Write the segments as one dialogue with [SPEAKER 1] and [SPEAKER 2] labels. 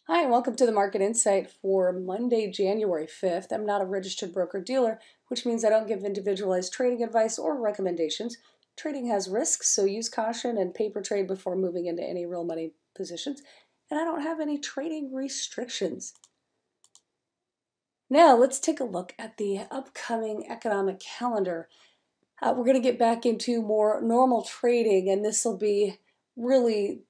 [SPEAKER 1] Hi, and welcome to the Market Insight for Monday, January 5th. I'm not a registered broker-dealer, which means I don't give individualized trading advice or recommendations. Trading has risks, so use caution and paper trade before moving into any real money positions. And I don't have any trading restrictions. Now, let's take a look at the upcoming economic calendar. We're going to get back into more normal trading, and this will be really,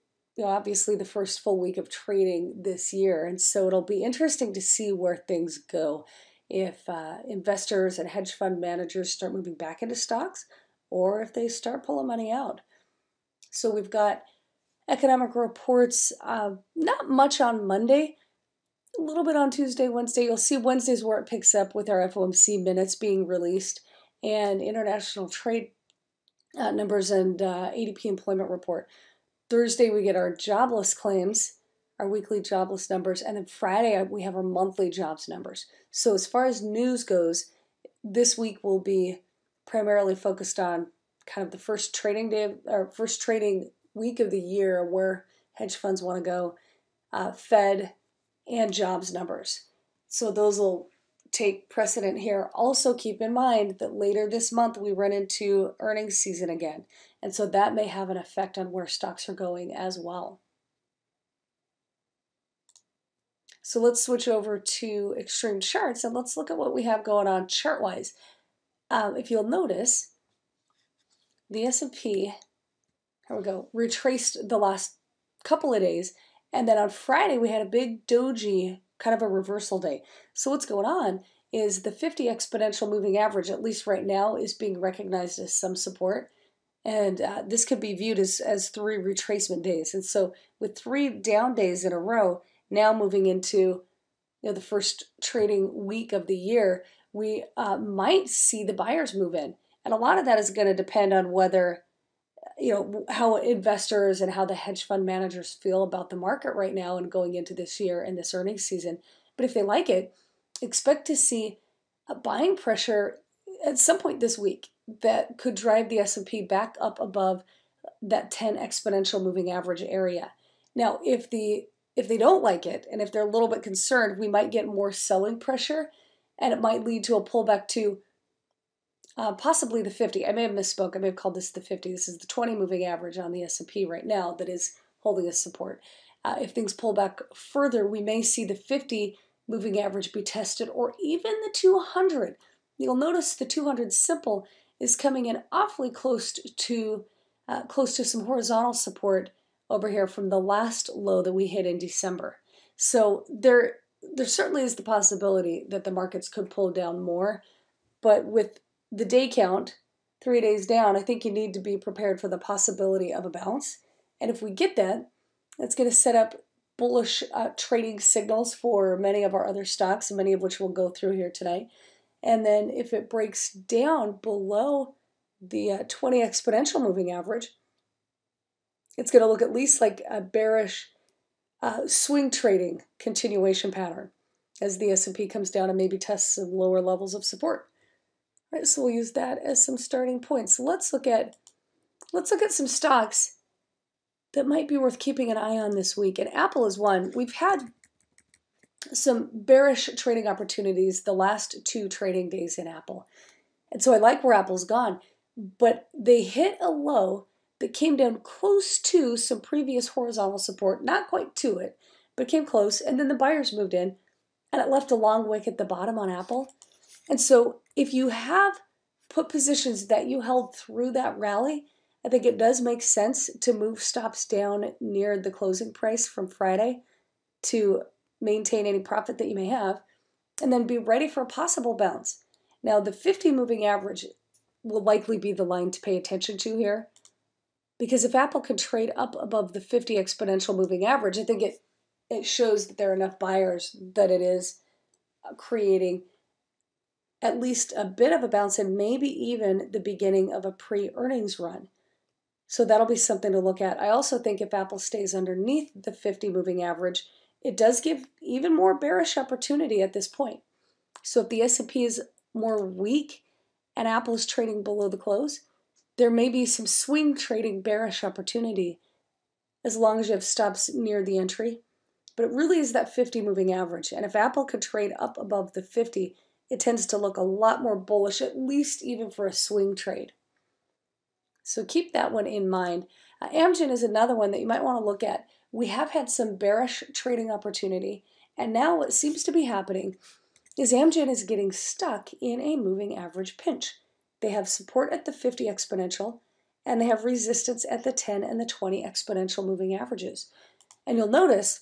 [SPEAKER 1] obviously the first full week of trading this year. And so it'll be interesting to see where things go. If investors and hedge fund managers start moving back into stocks, or if they start pulling money out. So we've got economic reports, not much on Monday, a little bit on Tuesday, Wednesday. You'll see Wednesday's where it picks up with our FOMC minutes being released and international trade numbers and ADP employment report. Thursday, we get our jobless claims, our weekly jobless numbers, and then Friday, we have our monthly jobs numbers. So as far as news goes, this week will be primarily focused on kind of the first trading day, or first trading week of the year, where hedge funds want to go, Fed, and jobs numbers. So those will take precedent here. Also keep in mind that later this month we run into earnings season again. And so that may have an effect on where stocks are going as well. So let's switch over to extreme charts and let's look at what we have going on chart-wise. If you'll notice, the S&P, here we go, retraced the last couple of days. And then on Friday, we had a big doji, kind of a reversal day. So what's going on is the 50 exponential moving average, at least right now, is being recognized as some support. And this could be viewed as 3 retracement days. And so with 3 down days in a row, now moving into the first trading week of the year, we might see the buyers move in. And a lot of that is going to depend on whether how investors and how the hedge fund managers feel about the market right now and going into this year and this earnings season. But if they like it, expect to see a buying pressure at some point this week that could drive the S&P back up above that 10 exponential moving average area. Now, if they don't like it and if they're a little bit concerned, we might get more selling pressure and it might lead to a pullback to possibly the 50. I may have misspoke. I may have called this the 50. This is the 20 moving average on the S&P right now that is holding a support. If things pull back further, we may see the 50 moving average be tested, or even the 200. You'll notice the 200 simple is coming in awfully close to some horizontal support over here from the last low that we hit in December. So there certainly is the possibility that the markets could pull down more, but with the day count, 3 days down, I think you need to be prepared for the possibility of a bounce. And if we get that, that's going to set up bullish trading signals for many of our other stocks, many of which we'll go through here today. And then if it breaks down below the 20 exponential moving average, it's going to look at least like a bearish swing trading continuation pattern as the S&P comes down and maybe tests some lower levels of support. All right, so we'll use that as some starting points. So let's look at some stocks that might be worth keeping an eye on this week. And Apple is one. We've had some bearish trading opportunities the last 2 trading days in Apple. And so I like where Apple's gone, but they hit a low that came down close to some previous horizontal support, not quite to it, but came close. And then the buyers moved in and it left a long wick at the bottom on Apple. And so if you have put positions that you held through that rally, I think it does make sense to move stops down near the closing price from Friday to maintain any profit that you may have, and then be ready for a possible bounce. Now, the 50 moving average will likely be the line to pay attention to here, because if Apple can trade up above the 50 exponential moving average, I think it shows that there are enough buyers that it is creating at least a bit of a bounce and maybe even the beginning of a pre-earnings run. So that'll be something to look at. I also think if Apple stays underneath the 50 moving average, it does give even more bearish opportunity at this point. So if the S&P is more weak and Apple is trading below the close, there may be some swing trading bearish opportunity as long as you have stops near the entry. but it really is that 50 moving average. And if Apple could trade up above the 50, it tends to look a lot more bullish, at least even for a swing trade. So keep that one in mind. Amgen is another one that you might want to look at. We have had some bearish trading opportunity, and now what seems to be happening is Amgen is getting stuck in a moving average pinch. They have support at the 50 exponential, and they have resistance at the 10 and the 20 exponential moving averages. And you'll notice,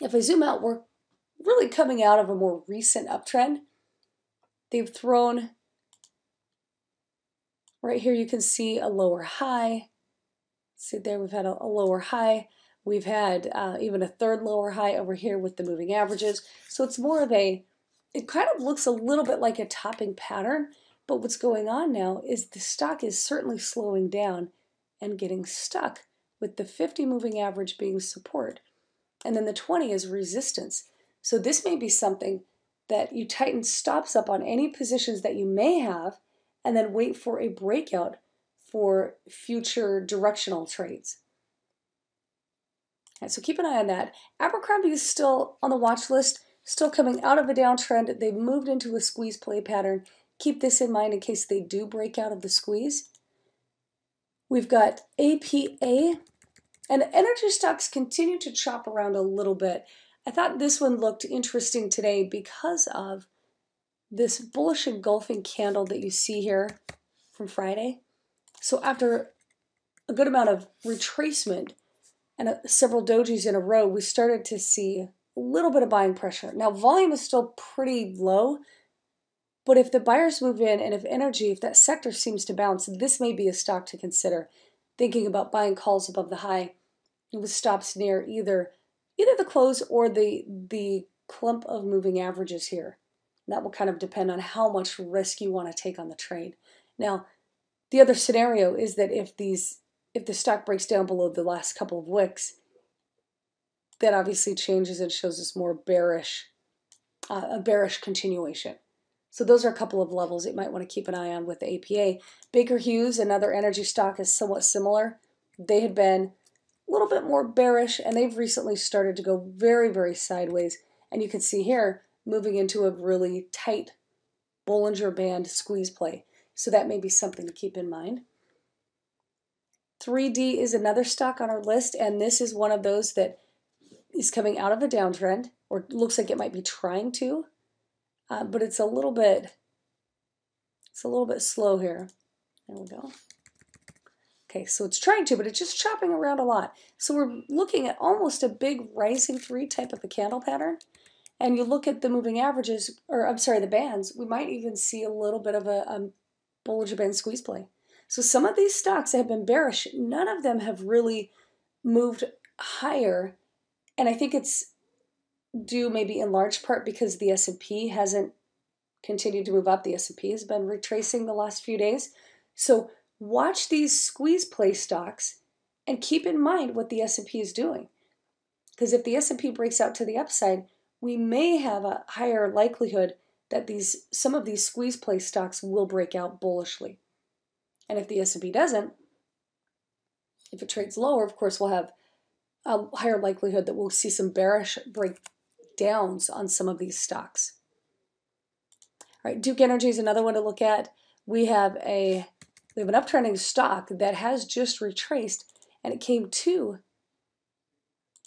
[SPEAKER 1] if I zoom out, we're really coming out of a more recent uptrend. They've thrown, right here you can see a lower high. See there, we've had a lower high. We've had even a third lower high over here with the moving averages. So it's more of a, it kind of looks a little bit like a topping pattern, but what's going on now is the stock is certainly slowing down and getting stuck with the 50 moving average being support. And then the 20 is resistance. So this may be something that you tighten stops up on any positions that you may have and then wait for a breakout for future directional trades. And so keep an eye on that. Abercrombie is still on the watch list, still coming out of a downtrend. They've moved into a squeeze play pattern. Keep this in mind in case they do break out of the squeeze. We've got APA, and energy stocks continue to chop around a little bit. I thought this one looked interesting today because of this bullish engulfing candle that you see here from Friday. So after a good amount of retracement and several dojis in a row, we started to see a little bit of buying pressure. Now, volume is still pretty low, but if the buyers move in and if energy, if that sector seems to bounce, this may be a stock to consider. Thinking about buying calls above the high with stops near either the close or the clump of moving averages here. And that will kind of depend on how much risk you want to take on the trade. Now, the other scenario is that if the stock breaks down below the last couple of wicks, that obviously changes and shows us more bearish, a bearish continuation. So those are a couple of levels that you might want to keep an eye on with the APA. Baker Hughes, another energy stock, is somewhat similar. They had been a little bit more bearish, and they've recently started to go very, very sideways. And you can see here, moving into a really tight Bollinger Band squeeze play. So that may be something to keep in mind. 3D is another stock on our list, and this is one of those that is coming out of a downtrend, or looks like it might be trying to. But it's a little bit slow here. There we go. Okay, so it's trying to, but it's just chopping around a lot. So we're looking at almost a big rising 3 type of a candle pattern. And you look at the moving averages, or I'm sorry, the bands, we might even see a little bit of a Bollinger Band squeeze play. So some of these stocks that have been bearish, none of them have really moved higher. And I think it's due maybe in large part because the S&P hasn't continued to move up. The S&P has been retracing the last few days. So watch these squeeze play stocks and keep in mind what the S&P is doing. Because if the S&P breaks out to the upside, we may have a higher likelihood that some of these squeeze play stocks will break out bullishly. And if the S&P doesn't, if it trades lower, of course, we'll have a higher likelihood that we'll see some bearish breakdowns on some of these stocks. All right, Duke Energy is another one to look at. We have an uptrending stock that has just retraced, and it came to,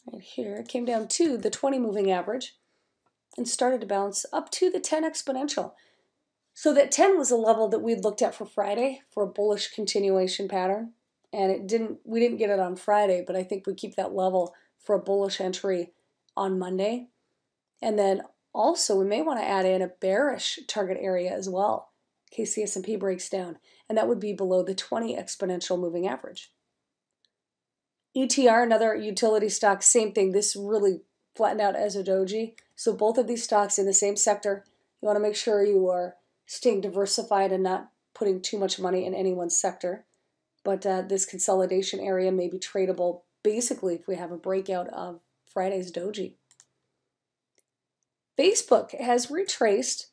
[SPEAKER 1] right here, it came down to the 20 moving average and started to bounce up to the 10 exponential. So that 10 was a level that we'd looked at for Friday for a bullish continuation pattern. And we didn't get it on Friday, but I think we keep that level for a bullish entry on Monday. And then also we may want to add in a bearish target area as well, in case the S&P breaks down. And that would be below the 20 exponential moving average. ETR, another utility stock, same thing. This really flattened out as a doji. So both of these stocks in the same sector, you want to make sure you are staying diversified and not putting too much money in any one sector. But this consolidation area may be tradable basically if we have a breakout of Friday's doji. Facebook has retraced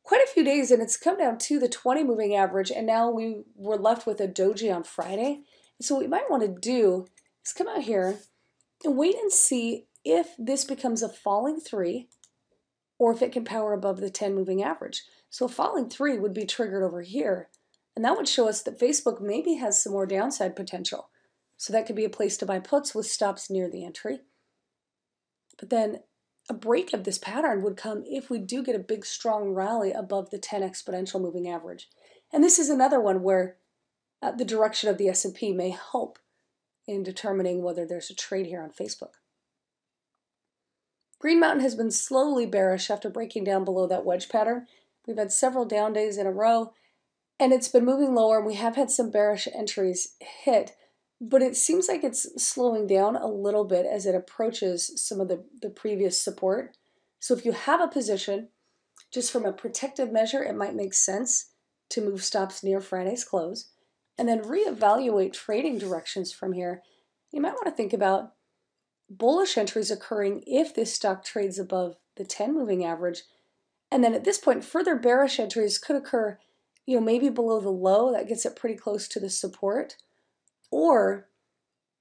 [SPEAKER 1] quite a few days, and it's come down to the 20 moving average, and now we were left with a doji on Friday. So what we might want to do is come out here and wait and see if this becomes a falling 3 or if it can power above the 10 moving average. So a falling 3 would be triggered over here, and that would show us that Facebook maybe has some more downside potential. So that could be a place to buy puts with stops near the entry. But then a break of this pattern would come if we do get a big strong rally above the 10 exponential moving average. And this is another one where the direction of the S&P may help in determining whether there's a trade here on Facebook. Green Mountain has been slowly bearish after breaking down below that wedge pattern. We've had several down days in a row, and it's been moving lower, and we have had some bearish entries hit, but it seems like it's slowing down a little bit as it approaches some of the previous support. So if you have a position, just from a protective measure, it might make sense to move stops near Friday's close and then reevaluate trading directions from here. You might want to think about bullish entries occurring if this stock trades above the 10 moving average. And then at this point, further bearish entries could occur, maybe below the low. That gets it pretty close to the support. Or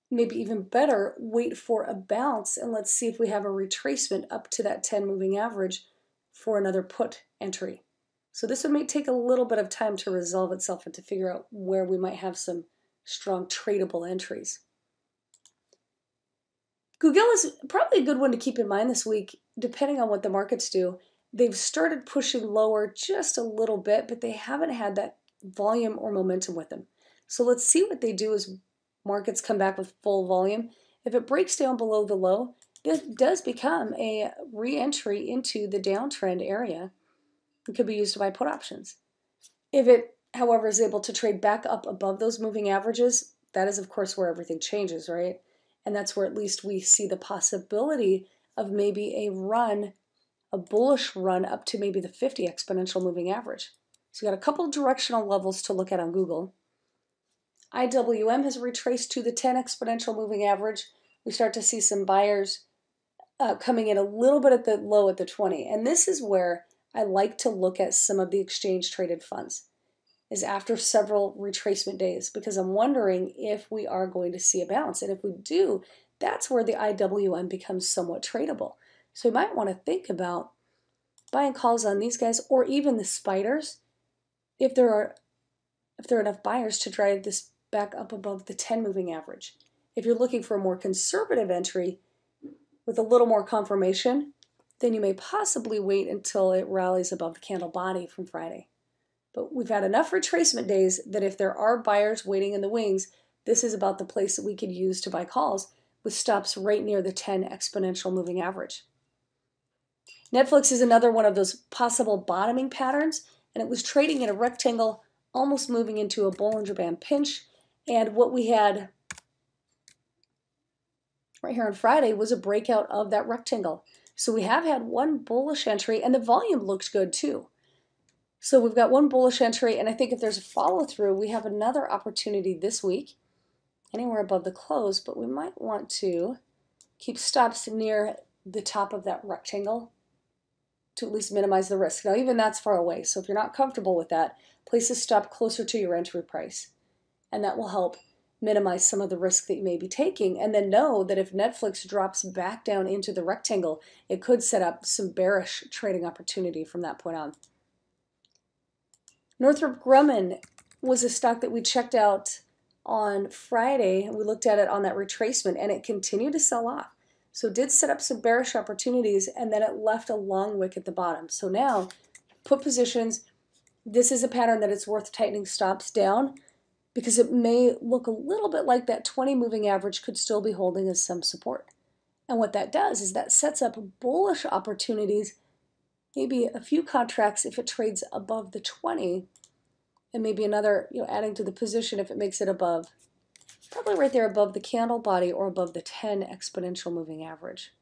[SPEAKER 1] maybe even better, wait for a bounce and let's see if we have a retracement up to that 10 moving average for another put entry. So this may take a little bit of time to resolve itself and to figure out where we might have some strong tradable entries. Google is probably a good one to keep in mind this week, depending on what the markets do. They've started pushing lower just a little bit, but they haven't had that volume or momentum with them. So let's see what they do as markets come back with full volume. If it breaks down below the low, this does become a re-entry into the downtrend area. It could be used to buy put options. If it, however, is able to trade back up above those moving averages, that is, of course, where everything changes, right? And that's where at least we see the possibility of maybe a bullish run up to maybe the 50 exponential moving average. So you got a couple directional levels to look at on Google. IWM has retraced to the 10 exponential moving average. We start to see some buyers coming in a little bit at the low at the 20. And this is where I like to look at some of the exchange traded funds, is after several retracement days, because I'm wondering if we are going to see a bounce. And if we do, that's where the IWM becomes somewhat tradable. So you might want to think about buying calls on these guys or even the spiders if there are enough buyers to drive this back up above the 10 moving average. If you're looking for a more conservative entry with a little more confirmation, then you may possibly wait until it rallies above the candle body from Friday. But we've had enough retracement days that if there are buyers waiting in the wings, this is about the place that we could use to buy calls with stops right near the 10 exponential moving average. Netflix is another one of those possible bottoming patterns, and it was trading in a rectangle, almost moving into a Bollinger Band pinch. And what we had right here on Friday was a breakout of that rectangle. So we have had one bullish entry, and the volume looks good too. So we've got one bullish entry, and I think if there's a follow-through, we have another opportunity this week, anywhere above the close, but we might want to keep stops near the top of that rectangle to at least minimize the risk. Now, even that's far away, so if you're not comfortable with that, place a stop closer to your entry price, and that will help minimize some of the risk that you may be taking. And then know that if Netflix drops back down into the rectangle, it could set up some bearish trading opportunity from that point on. Northrop Grumman was a stock that we checked out on Friday. We looked at it on that retracement, and it continued to sell off. So it did set up some bearish opportunities, and then it left a long wick at the bottom. So now, put positions. This is a pattern that it's worth tightening stops down, because it may look a little bit like that 20 moving average could still be holding as some support. And what that does is that sets up bullish opportunities, maybe a few contracts if it trades above the 20, and maybe another, adding to the position if it makes it above, probably right there above the candle body or above the 10 exponential moving average.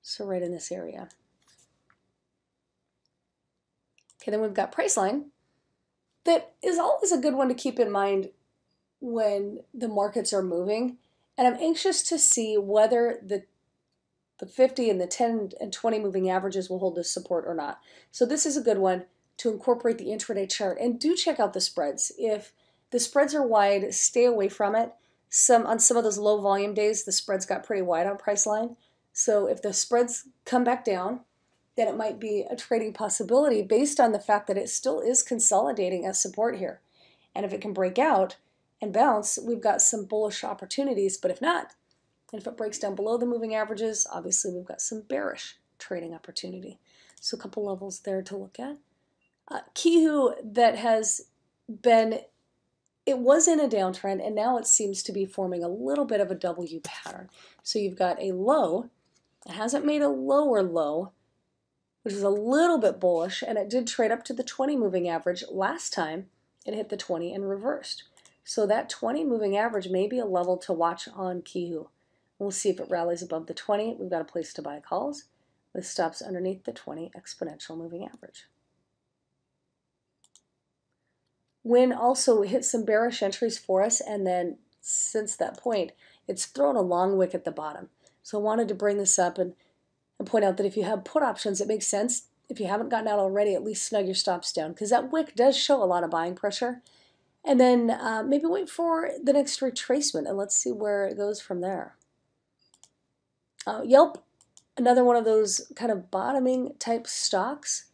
[SPEAKER 1] So right in this area. Okay, then we've got Priceline. That is always a good one to keep in mind when the markets are moving. And I'm anxious to see whether the 50 and the 10 and 20 moving averages will hold this support or not. So this is a good one to incorporate the intraday chart. And do check out the spreads. If the spreads are wide, stay away from it. On some of those low volume days, the spreads got pretty wide on Priceline. So if the spreads come back down, then it might be a trading possibility based on the fact that it still is consolidating as support here. And if it can break out and bounce, we've got some bullish opportunities. But if not, and if it breaks down below the moving averages, obviously we've got some bearish trading opportunity. So a couple levels there to look at. Kihu that has been, it was in a downtrend and now it seems to be forming a little bit of a W pattern. So you've got a low, it hasn't made a lower low, which is a little bit bullish, and it did trade up to the 20 moving average last time. It hit the 20 and reversed. So that 20 moving average may be a level to watch on Kihu. We'll see if it rallies above the 20. We've got a place to buy calls with stops underneath the 20 exponential moving average. Win also hit some bearish entries for us, and then since that point, it's thrown a long wick at the bottom. So I wanted to bring this up and point out that if you have put options, it makes sense. If you haven't gotten out already, at least snug your stops down, because that wick does show a lot of buying pressure. And then maybe wait for the next retracement, and let's see where it goes from there. Yelp, another one of those kind of bottoming type stocks.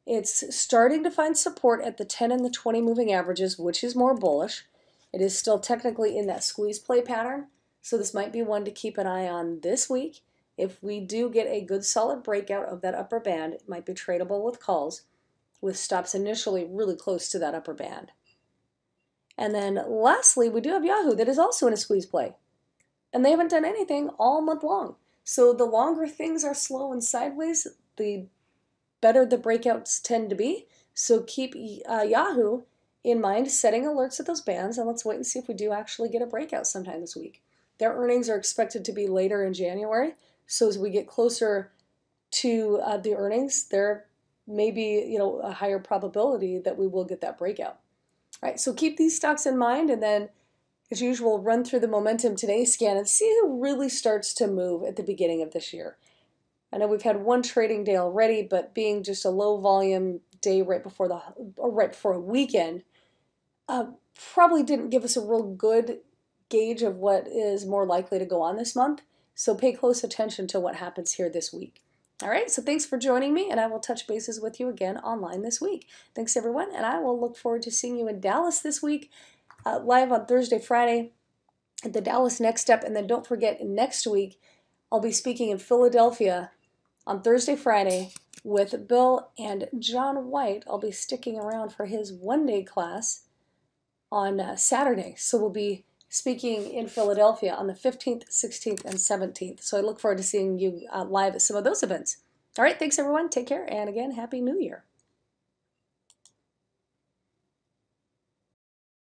[SPEAKER 1] It's starting to find support at the 10 and the 20 moving averages, which is more bullish. It is still technically in that squeeze play pattern, so this might be one to keep an eye on this week. If we do get a good solid breakout of that upper band, it might be tradable with calls, with stops initially really close to that upper band. And then lastly, we do have Yahoo that is also in a squeeze play, and they haven't done anything all month long. So the longer things are slow and sideways, the better the breakouts tend to be. So keep Yahoo in mind, setting alerts at those bands, and let's wait and see if we do actually get a breakout sometime this week. Their earnings are expected to be later in January, so as we get closer to the earnings, there may be a higher probability that we will get that breakout. All right, so keep these stocks in mind, and then as usual, run through the momentum today scan and see who really starts to move at the beginning of this year. I know we've had one trading day already, but being just a low volume day right before a weekend probably didn't give us a real good gauge of what is more likely to go on this month. So pay close attention to what happens here this week. All right, so thanks for joining me, and I will touch bases with you again online this week. Thanks, everyone, and I will look forward to seeing you in Dallas this week, live on Thursday, Friday at the Dallas Next Step. And then don't forget, next week, I'll be speaking in Philadelphia on Thursday, Friday with Bill and John White. I'll be sticking around for his one-day class on Saturday. So we'll be speaking in Philadelphia on the 15th, 16th, and 17th. So I look forward to seeing you live at some of those events. All right, thanks everyone. Take care. And again, Happy New Year.